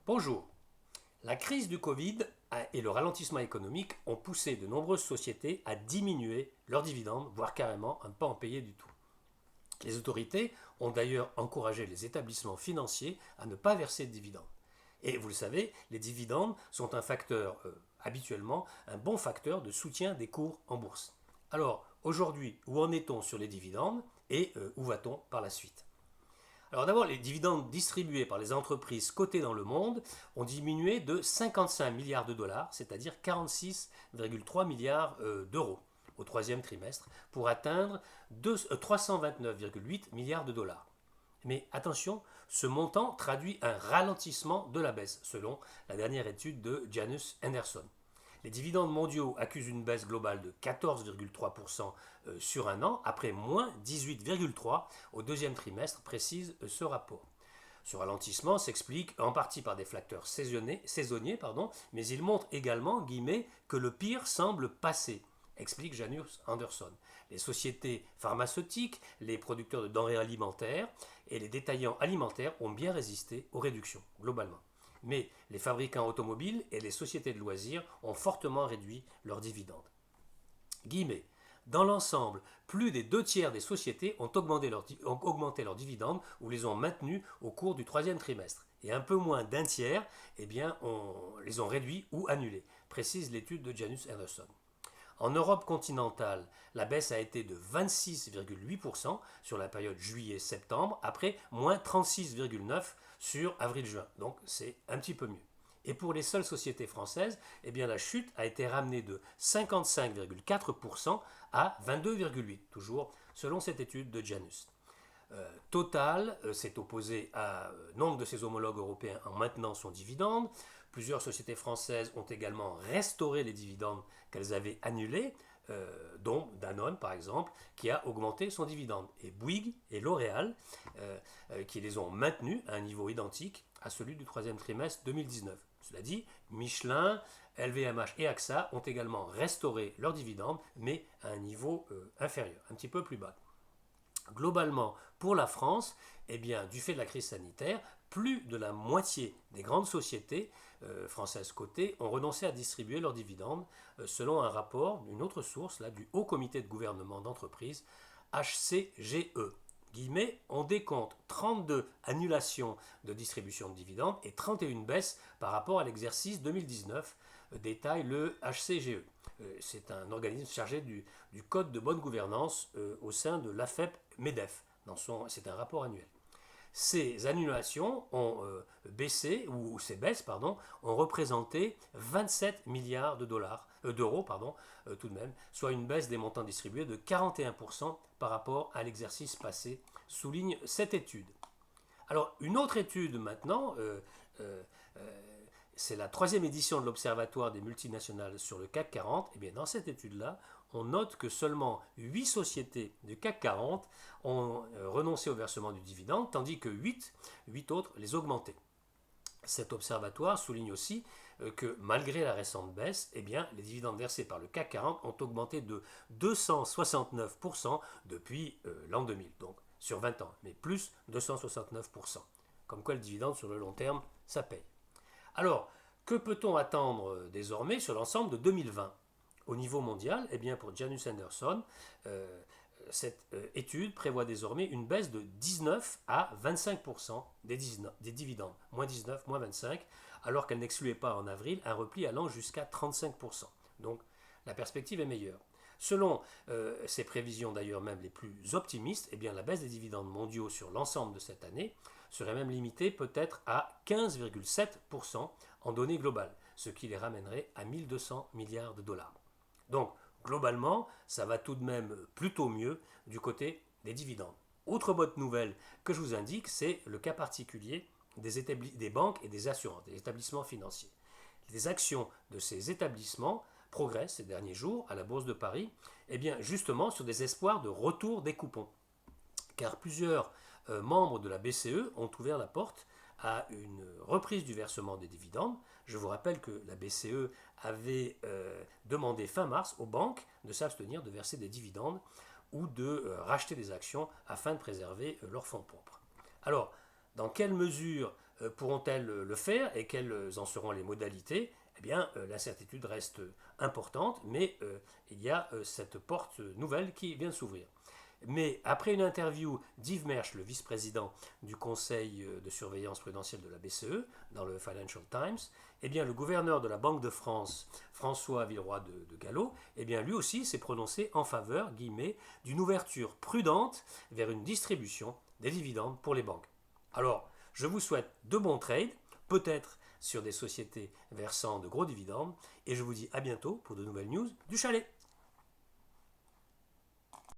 Bonjour. La crise du Covid et le ralentissement économique ont poussé de nombreuses sociétés à diminuer leurs dividendes, voire carrément à ne pas en payer du tout. Les autorités ont d'ailleurs encouragé les établissements financiers à ne pas verser de dividendes. Et vous le savez, les dividendes sont habituellement un bon facteur de soutien des cours en bourse. Alors, aujourd'hui, où en est-on sur les dividendes et où va-t-on par la suite? Alors d'abord, les dividendes distribués par les entreprises cotées dans le monde ont diminué de 55 milliards de dollars, c'est-à-dire 46,3 milliards d'euros au troisième trimestre, pour atteindre 329,8 milliards de dollars. Mais attention, ce montant traduit un ralentissement de la baisse, selon la dernière étude de Janus Henderson. Les dividendes mondiaux accusent une baisse globale de 14,3% sur un an, après moins 18,3% au deuxième trimestre, précise ce rapport. Ce ralentissement s'explique en partie par des facteurs saisonniers, mais il montre également, que le pire semble passer, explique Janus Henderson. Les sociétés pharmaceutiques, les producteurs de denrées alimentaires et les détaillants alimentaires ont bien résisté aux réductions, globalement. Mais les fabricants automobiles et les sociétés de loisirs ont fortement réduit leurs dividendes. Dans l'ensemble, plus des 2 tiers des sociétés ont augmenté leurs dividendes ou les ont maintenus au cours du troisième trimestre. Et un peu moins d'un tiers les ont réduits ou annulés, précise l'étude de Janus Henderson. En Europe continentale, la baisse a été de 26,8% sur la période juillet-septembre, après moins 36,9% sur avril-juin. Donc c'est un petit peu mieux. Et pour les seules sociétés françaises, la chute a été ramenée de 55,4% à 22,8%, toujours selon cette étude de Janus. Total s'est opposé à nombre de ses homologues européens en maintenant son dividende. Plusieurs sociétés françaises ont également restauré les dividendes qu'elles avaient annulés, dont Danone par exemple, qui a augmenté son dividende, et Bouygues et L'Oréal, qui les ont maintenus à un niveau identique à celui du troisième trimestre 2019. Cela dit, Michelin, LVMH et AXA ont également restauré leurs dividendes, mais à un niveau inférieur, un petit peu plus bas. Globalement, pour la France, du fait de la crise sanitaire, plus de la moitié des grandes sociétés françaises cotées ont renoncé à distribuer leurs dividendes, selon un rapport d'une autre source, du Haut Comité de gouvernement d'entreprise, HCGE. On décompte 32 annulations de distribution de dividendes et 31 baisses par rapport à l'exercice 2019, détaille le HCGE. C'est un organisme chargé du code de bonne gouvernance au sein de l'AFEP-MEDEF. C'est un rapport annuel. Ces annulations ont ces baisses ont représenté 27 milliards d'euros tout de même, soit une baisse des montants distribués de 41% par rapport à l'exercice passé, souligne cette étude. Alors, une autre étude maintenant, c'est la 3e édition de l'Observatoire des multinationales sur le CAC 40. Dans cette étude-là, on note que seulement 8 sociétés du CAC 40 ont renoncé au versement du dividende, tandis que 8 autres les augmentaient. Cet observatoire souligne aussi que malgré la récente baisse, les dividendes versés par le CAC 40 ont augmenté de 269% depuis l'an 2000, donc sur 20 ans, mais plus 269%. Comme quoi le dividende sur le long terme, ça paye. Alors, que peut-on attendre désormais sur l'ensemble de 2020 ? Au niveau mondial, pour Janus Henderson, cette étude prévoit désormais une baisse de 19 à 25% des dividendes, moins 19, moins 25, alors qu'elle n'excluait pas en avril un repli allant jusqu'à 35%. Donc la perspective est meilleure. Selon ces prévisions d'ailleurs même les plus optimistes, la baisse des dividendes mondiaux sur l'ensemble de cette année serait même limitée peut-être à 15,7% en données globales, ce qui les ramènerait à 1200 milliards de dollars. Donc, globalement, ça va tout de même plutôt mieux du côté des dividendes. Autre bonne nouvelle que je vous indique, c'est le cas particulier des banques et des assurances, des établissements financiers. Les actions de ces établissements progressent ces derniers jours à la Bourse de Paris, justement sur des espoirs de retour des coupons. Car plusieurs membres de la BCE ont ouvert la porte à une reprise du versement des dividendes. Je vous rappelle que la BCE avait demandé fin mars aux banques de s'abstenir de verser des dividendes ou de racheter des actions afin de préserver leurs fonds propres. Alors, dans quelle mesure pourront-elles le faire et quelles en seront les modalités? Eh bien, l'incertitude reste importante, mais il y a cette porte nouvelle qui vient de s'ouvrir. Mais après une interview d'Yves Mersch, le vice-président du conseil de surveillance prudentielle de la BCE, dans le Financial Times, eh bien, le gouverneur de la Banque de France, François Villeroy de Galhau, eh bien, lui aussi s'est prononcé en faveur, guillemets, d'une ouverture prudente vers une distribution des dividendes pour les banques. Alors, je vous souhaite de bons trades, peut-être sur des sociétés versant de gros dividendes, et je vous dis à bientôt pour de nouvelles news du chalet.